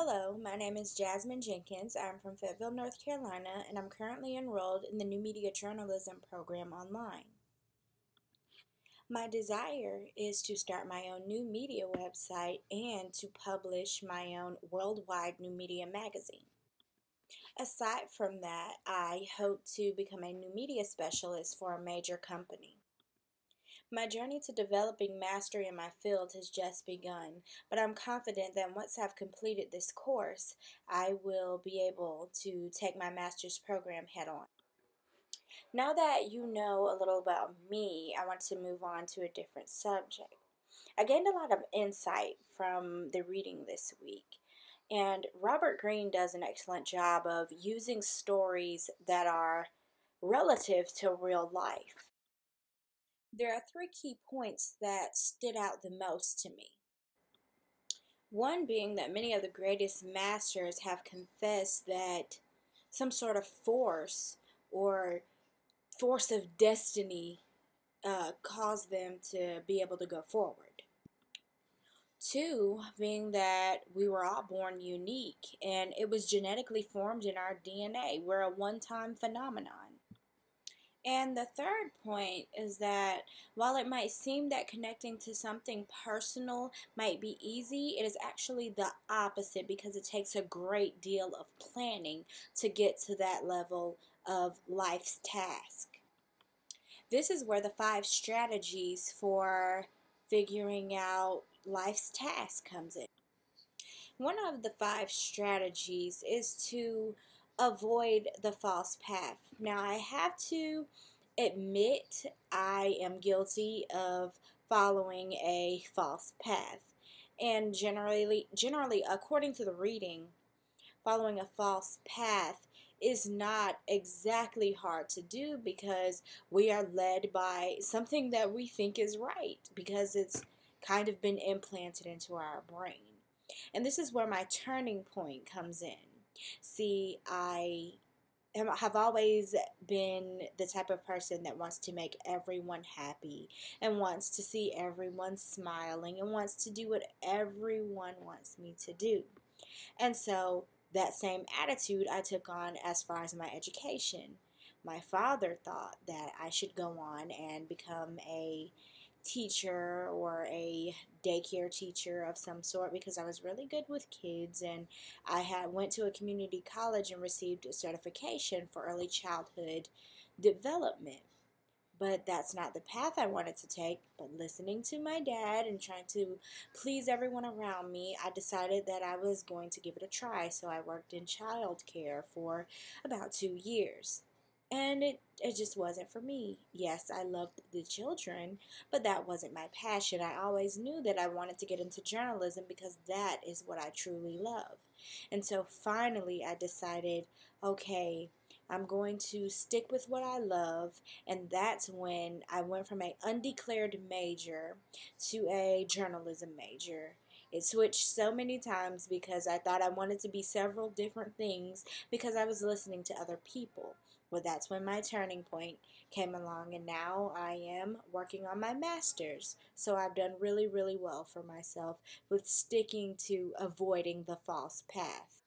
Hello, my name is Jasmine Jenkins. I'm from Fayetteville, North Carolina, and I'm currently enrolled in the New Media Journalism program online. My desire is to start my own new media website and to publish my own worldwide new media magazine. Aside from that, I hope to become a new media specialist for a major company. My journey to developing mastery in my field has just begun, but I'm confident that once I've completed this course, I will be able to take my master's program head on. Now that you know a little about me, I want to move on to a different subject. I gained a lot of insight from the reading this week, and Robert Greene does an excellent job of using stories that are relative to real life. There are three key points that stood out the most to me. One being that many of the greatest masters have confessed that some sort of force or force of destiny caused them to be able to go forward. Two, being that we were all born unique and it was genetically formed in our DNA. We're a one time phenomenon. And the third point is that while it might seem that connecting to something personal might be easy, it is actually the opposite because it takes a great deal of planning to get to that level of life's task. This is where the 5 strategies for figuring out life's task comes in. One of the 5 strategies is to avoid the false path. Now, I have to admit I am guilty of following a false path. And generally according to the reading, following a false path is not exactly hard to do because we are led by something that we think is right because it's kind of been implanted into our brain. And this is where my turning point comes in. See, have always been the type of person that wants to make everyone happy and wants to see everyone smiling and wants to do what everyone wants me to do. And so that same attitude I took on as far as my education. My father thought that I should go on and become a teacher or a daycare teacher of some sort because I was really good with kids and I had went to a community college and received a certification for early childhood development. But that's not the path I wanted to take. But listening to my dad and trying to please everyone around me, I decided that I was going to give it a try. So I worked in childcare for about 2 years. And it just wasn't for me. Yes, I loved the children, but that wasn't my passion. I always knew that I wanted to get into journalism because that is what I truly love. And so finally I decided, okay, I'm going to stick with what I love, and that's when I went from an undeclared major to a journalism major. It switched so many times because I thought I wanted to be several different things because I was listening to other people. Well, that's when my turning point came along, and now I am working on my master's. So I've done really, really well for myself with sticking to avoiding the false path.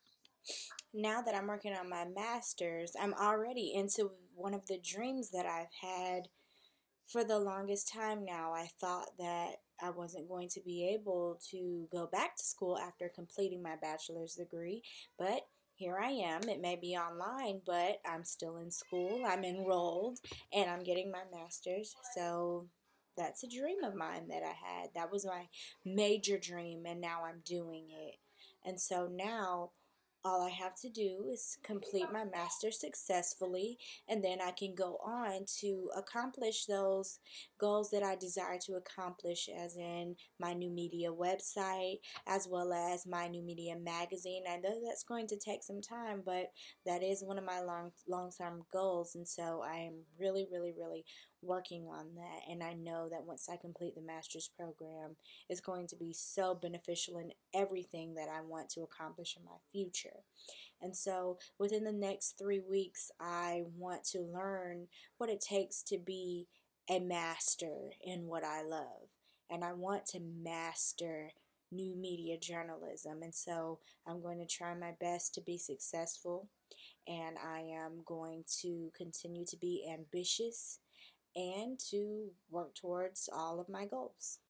Now that I'm working on my master's, I'm already into one of the dreams that I've had for the longest time now. I thought that I wasn't going to be able to go back to school after completing my bachelor's degree, but here I am. It may be online, but I'm still in school. I'm enrolled and I'm getting my master's. So that's a dream of mine that I had. That was my major dream, and now I'm doing it. And so now all I have to do is complete my master's successfully, and then I can go on to accomplish those goals that I desire to accomplish, as in my new media website, as well as my new media magazine. I know that's going to take some time, but that is one of my long-term goals, and so I am really, really, really working on that. And I know that once I complete the master's program, it's going to be so beneficial in everything that I want to accomplish in my future. And so within the next 3 weeks, I want to learn what it takes to be a master in what I love. And I want to master new media journalism. And so I'm going to try my best to be successful, and I am going to continue to be ambitious and to work towards all of my goals.